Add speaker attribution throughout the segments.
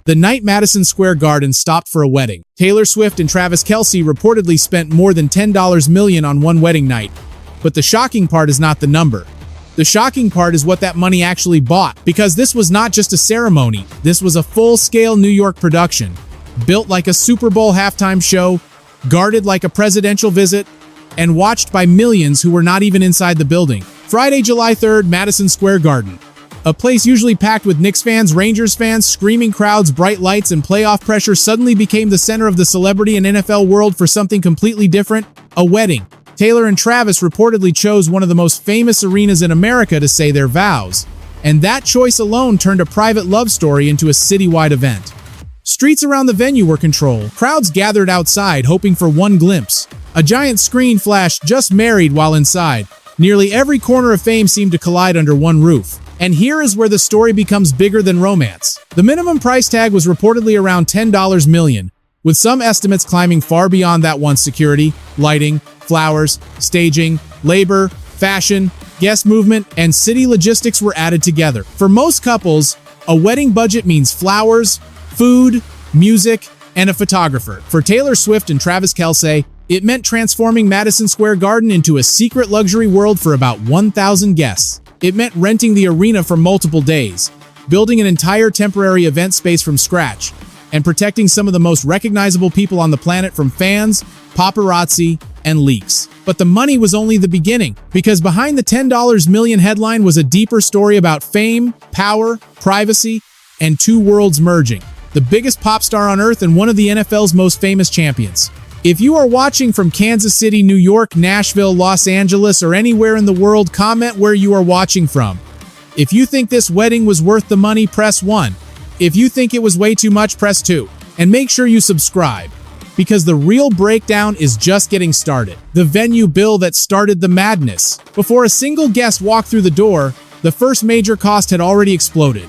Speaker 1: The night Madison Square Garden stopped for a wedding. Taylor Swift and Travis Kelce reportedly spent more than $10 million on one wedding night. But the shocking part is not the number. The shocking part is what that money actually bought, because this was not just a ceremony. This was a full-scale New York production, built like a Super Bowl halftime show, guarded like a presidential visit, and watched by millions who were not even inside the building. Friday, July 3rd, Madison Square Garden. A place usually packed with Knicks fans, Rangers fans, screaming crowds, bright lights, and playoff pressure suddenly became the center of the celebrity and NFL world for something completely different: a wedding. Taylor and Travis reportedly chose one of the most famous arenas in America to say their vows, and that choice alone turned a private love story into a citywide event. Streets around the venue were controlled. Crowds gathered outside, hoping for one glimpse. A giant screen flashed "Just Married" while inside. Nearly every corner of fame seemed to collide under one roof. And here is where the story becomes bigger than romance. The minimum price tag was reportedly around $10 million, with some estimates climbing far beyond that. Once security, lighting, flowers, staging, labor, fashion, guest movement, and city logistics were added together. For most couples, a wedding budget means flowers, food, music, and a photographer. For Taylor Swift and Travis Kelce, it meant transforming Madison Square Garden into a secret luxury world for about 1,000 guests. It meant renting the arena for multiple days, building an entire temporary event space from scratch, and protecting some of the most recognizable people on the planet from fans, paparazzi, and leaks. But the money was only the beginning, because behind the $10 million headline was a deeper story about fame, power, privacy, and two worlds merging. The biggest pop star on earth and one of the NFL's most famous champions. If you are watching from Kansas City, New York, Nashville, Los Angeles, or anywhere in the world, comment where you are watching from. If you think this wedding was worth the money, press 1. If you think it was way too much, press 2. And make sure you subscribe, because the real breakdown is just getting started. The venue bill that started the madness. Before a single guest walked through the door, the first major cost had already exploded.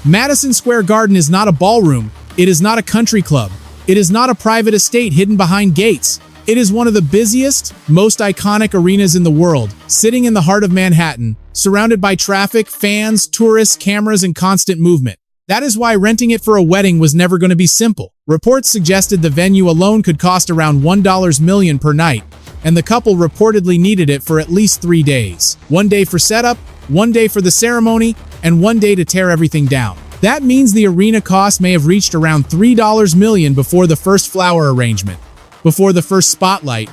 Speaker 1: Madison Square Garden is not a ballroom. It is not a country club. It is not a private estate hidden behind gates. It is one of the busiest, most iconic arenas in the world, sitting in the heart of Manhattan, surrounded by traffic, fans, tourists, cameras, and constant movement. That is why renting it for a wedding was never going to be simple. Reports suggested the venue alone could cost around $1 million per night, and the couple reportedly needed it for at least 3 days. 1 day for setup, 1 day for the ceremony, and 1 day to tear everything down. That means the arena cost may have reached around $3 million before the first flower arrangement, before the first spotlight,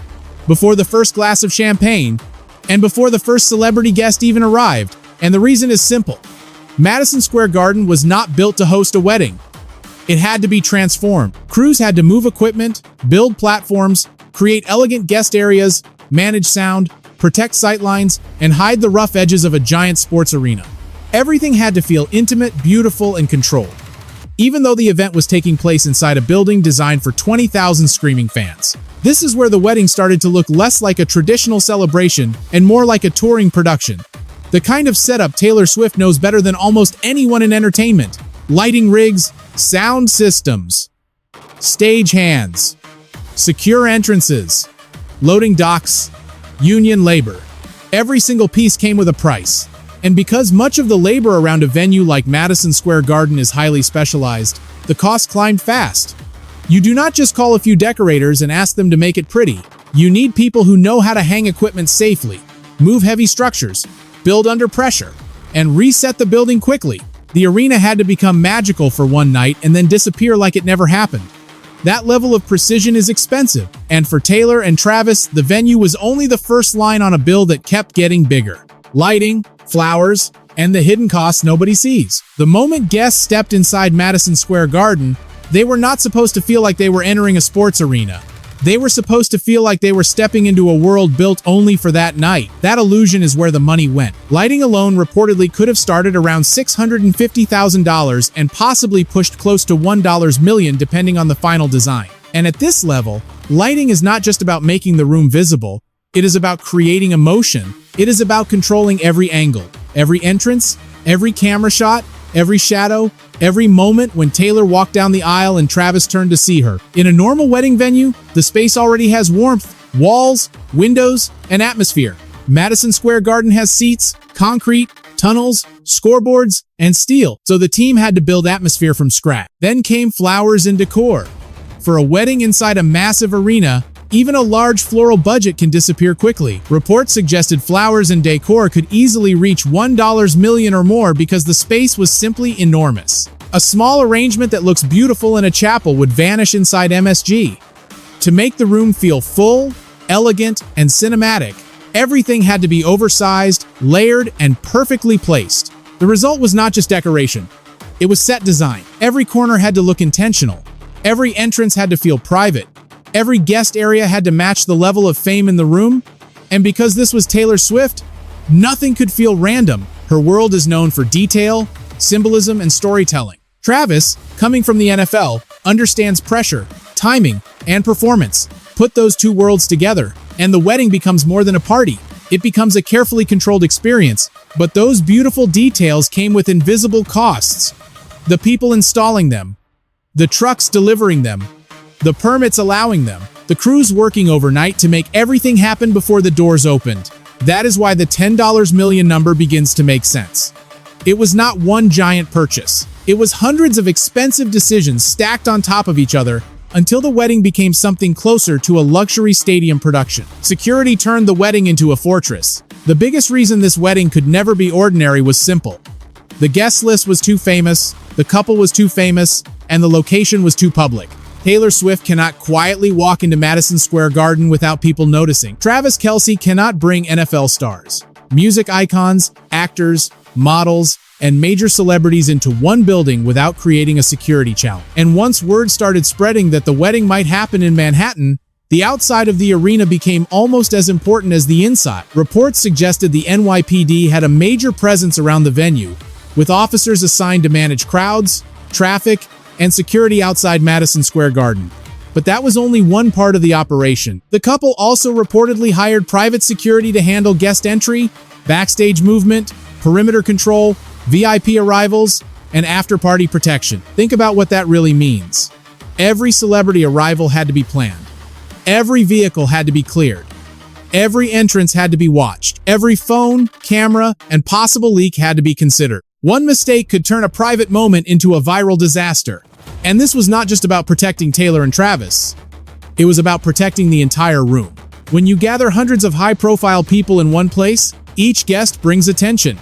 Speaker 1: before the first glass of champagne, and before the first celebrity guest even arrived. And the reason is simple. Madison Square Garden was not built to host a wedding. It had to be transformed. Crews had to move equipment, build platforms, create elegant guest areas, manage sound, protect sightlines, and hide the rough edges of a giant sports arena. Everything had to feel intimate, beautiful, and controlled, even though the event was taking place inside a building designed for 20,000 screaming fans. This is where the wedding started to look less like a traditional celebration and more like a touring production. The kind of setup Taylor Swift knows better than almost anyone in entertainment. Lighting rigs, sound systems, stage hands, secure entrances, loading docks, union labor. Every single piece came with a price. And because much of the labor around a venue like Madison Square Garden is highly specialized, the cost climbed fast. You do not just call a few decorators and ask them to make it pretty. You need people who know how to hang equipment safely, move heavy structures, build under pressure, and reset the building quickly. The arena had to become magical for one night and then disappear like it never happened. That level of precision is expensive, and for Taylor and Travis, the venue was only the first line on a bill that kept getting bigger. Lighting, flowers, and the hidden costs nobody sees. The moment guests stepped inside Madison Square Garden, they were not supposed to feel like they were entering a sports arena. They were supposed to feel like they were stepping into a world built only for that night. That illusion is where the money went. Lighting alone reportedly could have started around $650,000 and possibly pushed close to $1 million depending on the final design. And at this level, lighting is not just about making the room visible. It is about creating emotion. It is about controlling every angle, every entrance, every camera shot, every shadow, every moment when Taylor walked down the aisle and Travis turned to see her. In a normal wedding venue, the space already has warmth, walls, windows, and atmosphere. Madison Square Garden has seats, concrete, tunnels, scoreboards, and steel, so the team had to build atmosphere from scratch. Then came flowers and decor. For a wedding inside a massive arena, even a large floral budget can disappear quickly. Reports suggested flowers and decor could easily reach $1 million or more because the space was simply enormous. A small arrangement that looks beautiful in a chapel would vanish inside MSG. To make the room feel full, elegant, and cinematic, everything had to be oversized, layered, and perfectly placed. The result was not just decoration. It was set design. Every corner had to look intentional. Every entrance had to feel private. Every guest area had to match the level of fame in the room. And because this was Taylor Swift, nothing could feel random. Her world is known for detail, symbolism, and storytelling. Travis, coming from the NFL, understands pressure, timing, and performance. Put those two worlds together, and the wedding becomes more than a party. It becomes a carefully controlled experience. But those beautiful details came with invisible costs. The people installing them, the trucks delivering them, the permits allowing them, the crews working overnight to make everything happen before the doors opened. That is why the $10 million number begins to make sense. It was not one giant purchase. It was hundreds of expensive decisions stacked on top of each other until the wedding became something closer to a luxury stadium production. Security turned the wedding into a fortress. The biggest reason this wedding could never be ordinary was simple. The guest list was too famous, the couple was too famous, and the location was too public. Taylor Swift cannot quietly walk into Madison Square Garden without people noticing. Travis Kelce cannot bring NFL stars, music icons, actors, models, and major celebrities into one building without creating a security challenge. And once word started spreading that the wedding might happen in Manhattan, the outside of the arena became almost as important as the inside. Reports suggested the NYPD had a major presence around the venue, with officers assigned to manage crowds, traffic, and security outside Madison Square Garden. But that was only one part of the operation. The couple also reportedly hired private security to handle guest entry, backstage movement, perimeter control, VIP arrivals, and after-party protection. Think about what that really means. Every celebrity arrival had to be planned. Every vehicle had to be cleared. Every entrance had to be watched. Every phone, camera, and possible leak had to be considered. One mistake could turn a private moment into a viral disaster. And this was not just about protecting Taylor and Travis. It was about protecting the entire room. When you gather hundreds of high-profile people in one place, each guest brings attention.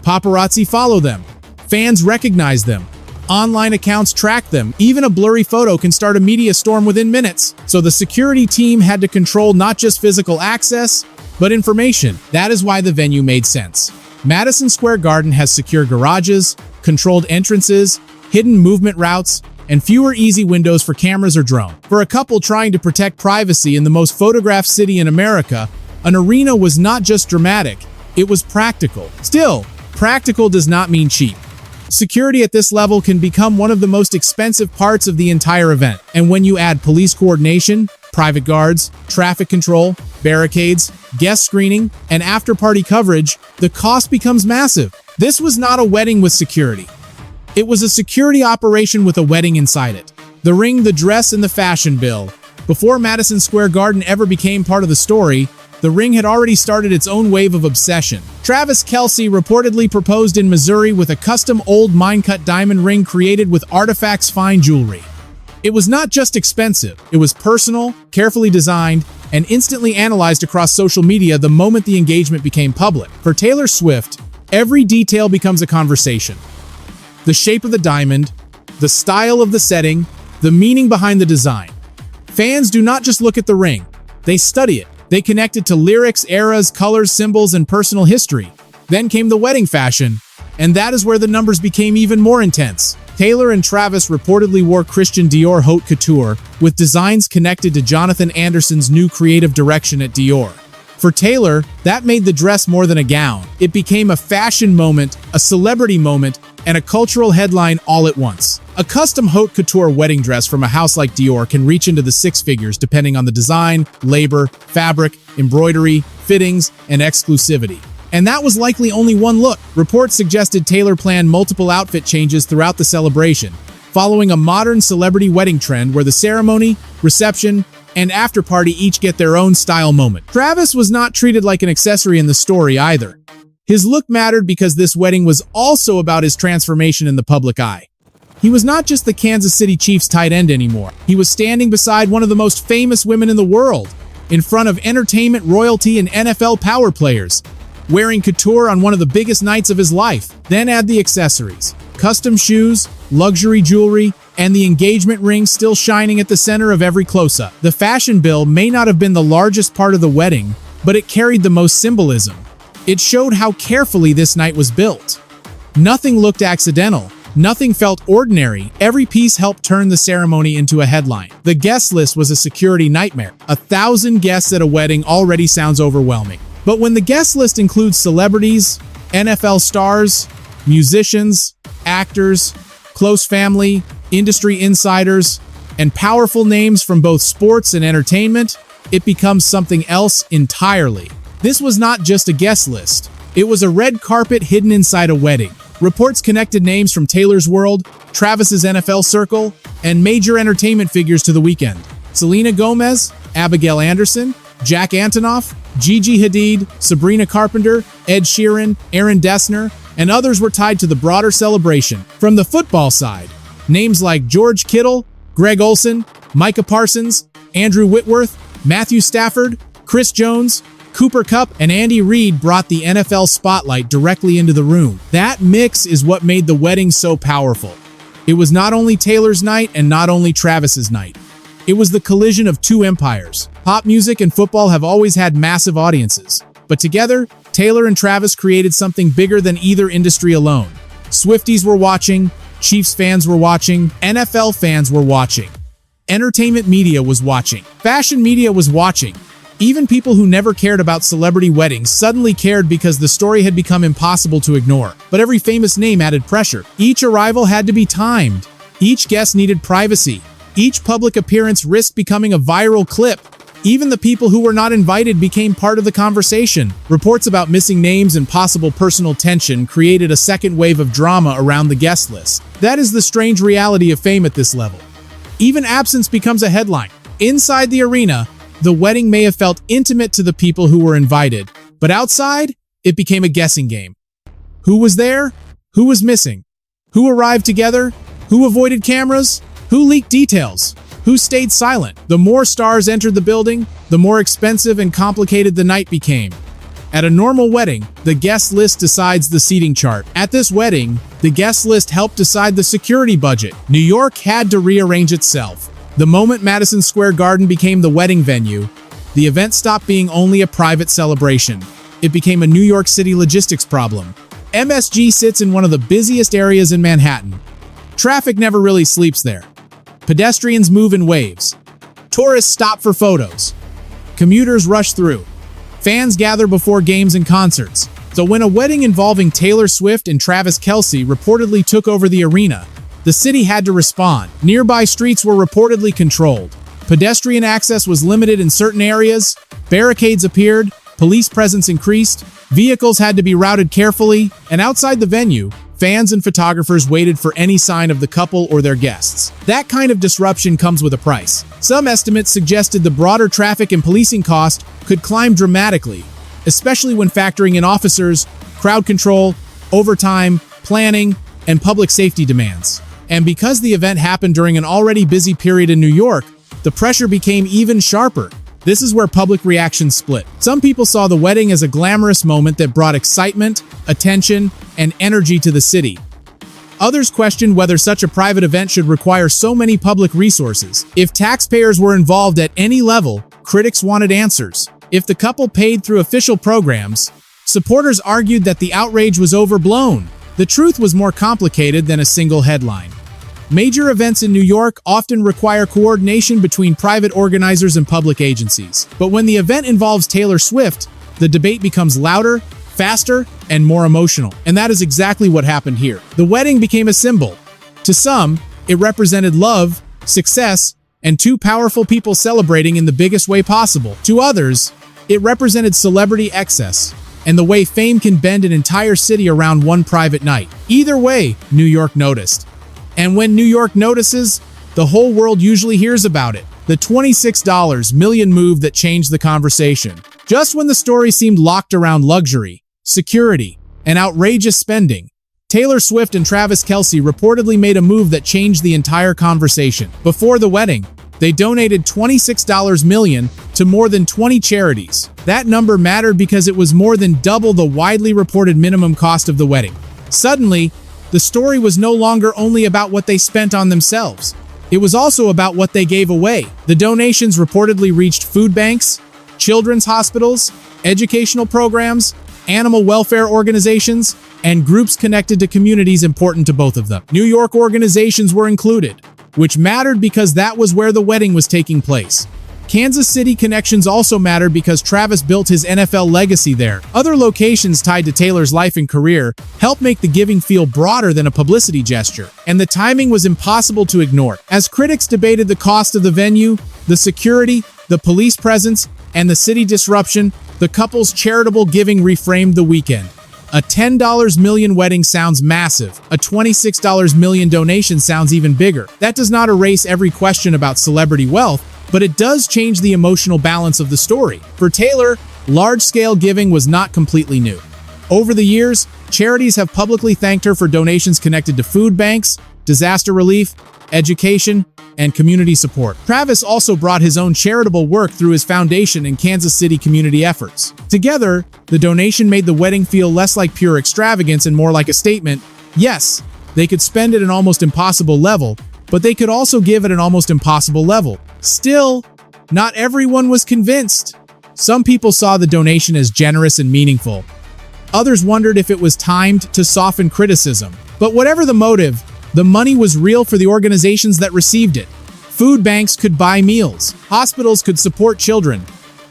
Speaker 1: Paparazzi follow them. Fans recognize them. Online accounts track them. Even a blurry photo can start a media storm within minutes. So the security team had to control not just physical access, but information. That is why the venue made sense. Madison Square Garden has secure garages, controlled entrances, hidden movement routes, and fewer easy windows for cameras or drones. For a couple trying to protect privacy in the most photographed city in America, an arena was not just dramatic, it was practical. Still, practical does not mean cheap. Security at this level can become one of the most expensive parts of the entire event. And when you add police coordination, private guards, traffic control, barricades, guest screening, and after-party coverage, the cost becomes massive. This was not a wedding with security. It was a security operation with a wedding inside it. The ring, the dress, and the fashion bill. Before Madison Square Garden ever became part of the story, the ring had already started its own wave of obsession. Travis Kelce reportedly proposed in Missouri with a custom old mine-cut diamond ring created with artifacts fine jewelry. It was not just expensive, it was personal, carefully designed, and instantly analyzed across social media the moment the engagement became public. For Taylor Swift, every detail becomes a conversation. The shape of the diamond, the style of the setting, the meaning behind the design. Fans do not just look at the ring, they study it. They connect it to lyrics, eras, colors, symbols, and personal history. Then came the wedding fashion, and that is where the numbers became even more intense. Taylor and Travis reportedly wore Christian Dior haute couture, with designs connected to Jonathan Anderson's new creative direction at Dior. For Taylor, that made the dress more than a gown. It became a fashion moment, a celebrity moment, and a cultural headline all at once. A custom haute couture wedding dress from a house like Dior can reach into the six figures depending on the design, labor, fabric, embroidery, fittings, and exclusivity. And that was likely only one look. Reports suggested Taylor planned multiple outfit changes throughout the celebration, following a modern celebrity wedding trend where the ceremony, reception, and after-party each get their own style moment. Travis was not treated like an accessory in the story either. His look mattered because this wedding was also about his transformation in the public eye. He was not just the Kansas City Chiefs tight end anymore. He was standing beside one of the most famous women in the world, in front of entertainment royalty and NFL power players, wearing couture on one of the biggest nights of his life. Then add the accessories, custom shoes, luxury jewelry, and the engagement ring still shining at the center of every close-up. The fashion bill may not have been the largest part of the wedding, but it carried the most symbolism. It showed how carefully this night was built. Nothing looked accidental. Nothing felt ordinary. Every piece helped turn the ceremony into a headline. The guest list was a security nightmare. 1,000 guests at a wedding already sounds overwhelming. But when the guest list includes celebrities, NFL stars, musicians, actors, close family, industry insiders, and powerful names from both sports and entertainment, it becomes something else entirely. This was not just a guest list. It was a red carpet hidden inside a wedding. Reports connected names from Taylor's World, Travis's NFL Circle, and major entertainment figures to the weekend. Selena Gomez, Abigail Anderson, Jack Antonoff, Gigi Hadid, Sabrina Carpenter, Ed Sheeran, Aaron Dessner, and others were tied to the broader celebration. From the football side, names like George Kittle, Greg Olsen, Micah Parsons, Andrew Whitworth, Matthew Stafford, Chris Jones, Cooper Kupp, and Andy Reid brought the NFL spotlight directly into the room. That mix is what made the wedding so powerful. It was not only Taylor's night and not only Travis's night. It was the collision of two empires. Pop music and football have always had massive audiences, but together, Taylor and Travis created something bigger than either industry alone. Swifties were watching, Chiefs fans were watching, NFL fans were watching. Entertainment media was watching. Fashion media was watching. Even people who never cared about celebrity weddings suddenly cared because the story had become impossible to ignore. But every famous name added pressure. Each arrival had to be timed. Each guest needed privacy. Each public appearance risked becoming a viral clip. Even the people who were not invited became part of the conversation. Reports about missing names and possible personal tension created a second wave of drama around the guest list. That is the strange reality of fame at this level. Even absence becomes a headline. Inside the arena, the wedding may have felt intimate to the people who were invited, but outside, it became a guessing game. Who was there? Who was missing? Who arrived together? Who avoided cameras? Who leaked details? Who stayed silent? The more stars entered the building, the more expensive and complicated the night became. At a normal wedding, the guest list decides the seating chart. At this wedding, the guest list helped decide the security budget. New York had to rearrange itself. The moment Madison Square Garden became the wedding venue, the event stopped being only a private celebration. It became a New York City logistics problem. MSG sits in one of the busiest areas in Manhattan. Traffic never really sleeps there. Pedestrians move in waves. Tourists stop for photos. Commuters rush through. Fans gather before games and concerts. So when a wedding involving Taylor Swift and Travis Kelce reportedly took over the arena, the city had to respond. Nearby streets were reportedly controlled. Pedestrian access was limited in certain areas. Barricades appeared. Police presence increased. Vehicles had to be routed carefully. And outside the venue, fans and photographers waited for any sign of the couple or their guests. That kind of disruption comes with a price. Some estimates suggested the broader traffic and policing cost could climb dramatically, especially when factoring in officers, crowd control, overtime, planning, and public safety demands. And because the event happened during an already busy period in New York, the pressure became even sharper. This is where public reactions split. Some people saw the wedding as a glamorous moment that brought excitement, attention, and energy to the city. Others questioned whether such a private event should require so many public resources. If taxpayers were involved at any level, critics wanted answers. If the couple paid through official programs, supporters argued that the outrage was overblown. The truth was more complicated than a single headline. Major events in New York often require coordination between private organizers and public agencies. But when the event involves Taylor Swift, the debate becomes louder, faster, and more emotional. And that is exactly what happened here. The wedding became a symbol. To some, it represented love, success, and two powerful people celebrating in the biggest way possible. To others, it represented celebrity excess and the way fame can bend an entire city around one private night. Either way, New York noticed. And when New York notices, the whole world usually hears about it. The $26 million move that changed the conversation. Just when the story seemed locked around luxury, security, and outrageous spending. Taylor Swift and Travis Kelce reportedly made a move that changed the entire conversation. Before the wedding, they donated $26 million to more than 20 charities. That number mattered because it was more than double the widely reported minimum cost of the wedding. Suddenly, the story was no longer only about what they spent on themselves. It was also about what they gave away. The donations reportedly reached food banks, children's hospitals, educational programs, animal welfare organizations, and groups connected to communities important to both of them. New York organizations were included, which mattered because that was where the wedding was taking place. Kansas City connections also mattered because Travis built his NFL legacy there. Other locations tied to Taylor's life and career helped make the giving feel broader than a publicity gesture, and the timing was impossible to ignore. As critics debated the cost of the venue, the security, the police presence, and the city disruption, the couple's charitable giving reframed the weekend. A $10 million wedding sounds massive. A $26 million donation sounds even bigger. That does not erase every question about celebrity wealth, but it does change the emotional balance of the story. For Taylor, large-scale giving was not completely new. Over the years, charities have publicly thanked her for donations connected to food banks, disaster relief, education, and community support. Travis also brought his own charitable work through his foundation and Kansas City community efforts. Together, the donation made the wedding feel less like pure extravagance and more like a statement. Yes, they could spend at an almost impossible level, but they could also give at an almost impossible level. Still, not everyone was convinced. Some people saw the donation as generous and meaningful. Others wondered if it was timed to soften criticism. But whatever the motive, the money was real for the organizations that received it. Food banks could buy meals, hospitals could support children,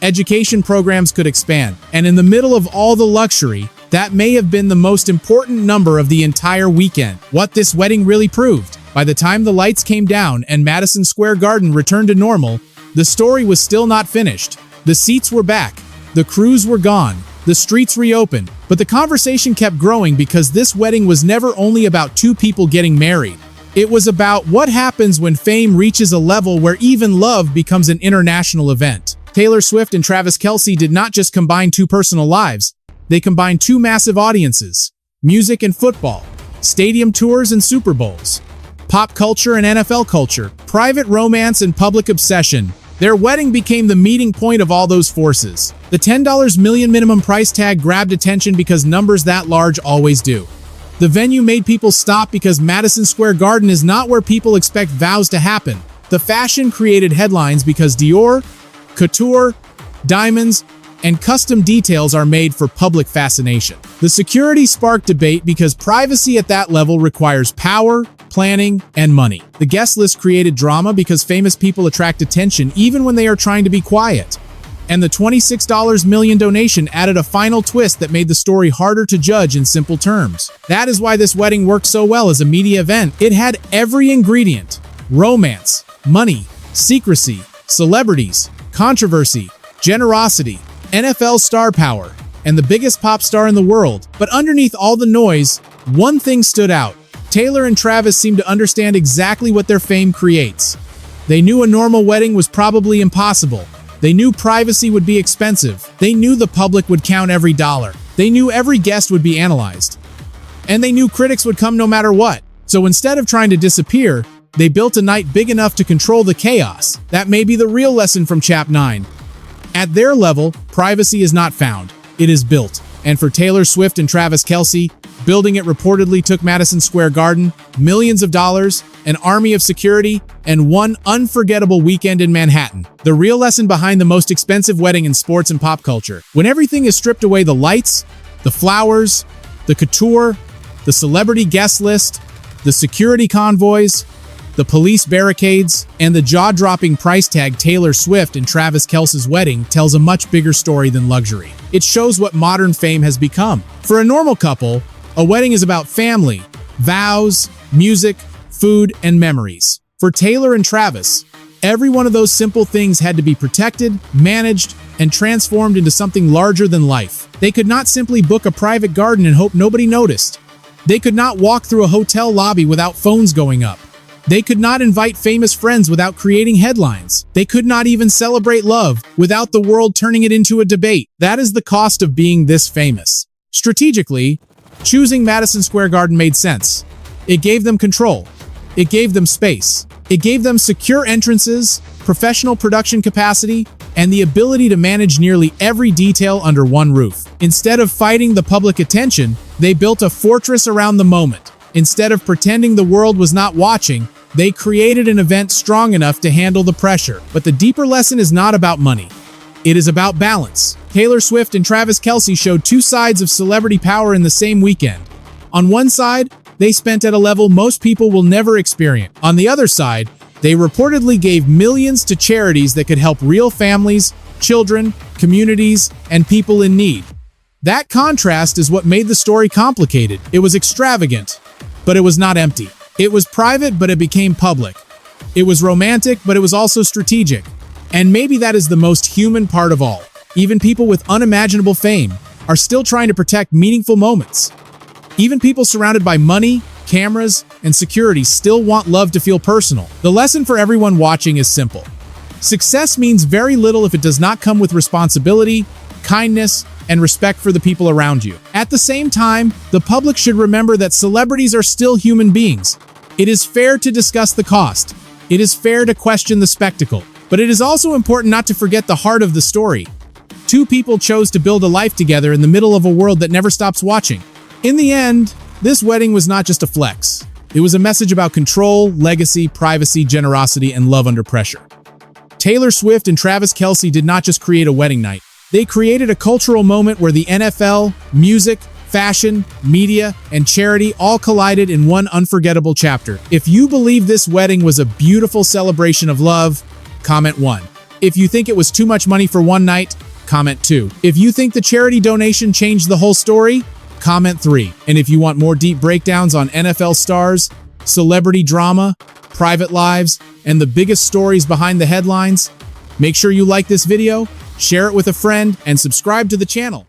Speaker 1: education programs could expand, and in the middle of all the luxury, that may have been the most important number of the entire weekend. What this wedding really proved. By the time the lights came down and Madison Square Garden returned to normal, the story was still not finished. The seats were back, the crews were gone, the streets reopened, but the conversation kept growing because this wedding was never only about two people getting married. It was about what happens when fame reaches a level where even love becomes an international event. Taylor Swift and Travis Kelce did not just combine two personal lives, they combined two massive audiences: music and football, stadium tours and Super Bowls, pop culture and NFL culture, private romance and public obsession. Their wedding became the meeting point of all those forces. The $10 million minimum price tag grabbed attention because numbers that large always do. The venue made people stop because Madison Square Garden is not where people expect vows to happen. The fashion created headlines because Dior, couture, diamonds, and custom details are made for public fascination. The security sparked debate because privacy at that level requires power, planning, and money. The guest list created drama because famous people attract attention even when they are trying to be quiet. And the $26 million donation added a final twist that made the story harder to judge in simple terms. That is why this wedding worked so well as a media event. It had every ingredient: romance, money, secrecy, celebrities, controversy, generosity, NFL star power, and the biggest pop star in the world. But underneath all the noise, one thing stood out. Taylor and Travis seemed to understand exactly what their fame creates. They knew a normal wedding was probably impossible. They knew privacy would be expensive. They knew the public would count every dollar. They knew every guest would be analyzed. And they knew critics would come no matter what. So instead of trying to disappear, they built a night big enough to control the chaos. That may be the real lesson from Chap 9. At their level, privacy is not found. It is built. And for Taylor Swift and Travis Kelce, building it reportedly took Madison Square Garden millions of dollars, an army of security, and one unforgettable weekend in Manhattan. The real lesson behind the most expensive wedding in sports and pop culture. When everything is stripped away: the lights, the flowers, the couture, the celebrity guest list, the security convoys, the police barricades, and the jaw-dropping price tag, Taylor Swift and Travis Kelce's wedding tells a much bigger story than luxury. It shows what modern fame has become. For a normal couple, a wedding is about family, vows, music, food, and memories. For Taylor and Travis, every one of those simple things had to be protected, managed, and transformed into something larger than life. They could not simply book a private garden and hope nobody noticed. They could not walk through a hotel lobby without phones going up. They could not invite famous friends without creating headlines. They could not even celebrate love without the world turning it into a debate. That is the cost of being this famous. Strategically, Choosing Madison Square Garden made sense. It gave them control. It gave them space. It gave them secure entrances, professional production capacity, and the ability to manage nearly every detail under one roof. Instead of fighting the public attention, they built a fortress around the moment. Instead of pretending the world was not watching, they created an event strong enough to handle the pressure. But the deeper lesson is not about money. It is about balance. Taylor Swift and Travis Kelce showed two sides of celebrity power in the same weekend. On one side, they spent at a level most people will never experience. On the other side, they reportedly gave millions to charities that could help real families, children, communities, and people in need. That contrast is what made the story complicated. It was extravagant, but it was not empty. It was private, but it became public. It was romantic, but it was also strategic. And maybe that is the most human part of all. Even people with unimaginable fame are still trying to protect meaningful moments. Even people surrounded by money, cameras, and security still want love to feel personal. The lesson for everyone watching is simple. Success means very little if it does not come with responsibility, kindness, and respect for the people around you. At the same time, the public should remember that celebrities are still human beings. It is fair to discuss the cost. It is fair to question the spectacle. But it is also important not to forget the heart of the story. Two people chose to build a life together in the middle of a world that never stops watching. In the end, this wedding was not just a flex. It was a message about control, legacy, privacy, generosity, and love under pressure. Taylor Swift and Travis Kelce did not just create a wedding night. They created a cultural moment where the NFL, music, fashion, media, and charity all collided in one unforgettable chapter. If you believe this wedding was a beautiful celebration of love, comment 1. If you think it was too much money for one night, comment 2. If you think the charity donation changed the whole story, comment 3. And if you want more deep breakdowns on NFL stars, celebrity drama, private lives, and the biggest stories behind the headlines, make sure you like this video, share it with a friend, and subscribe to the channel.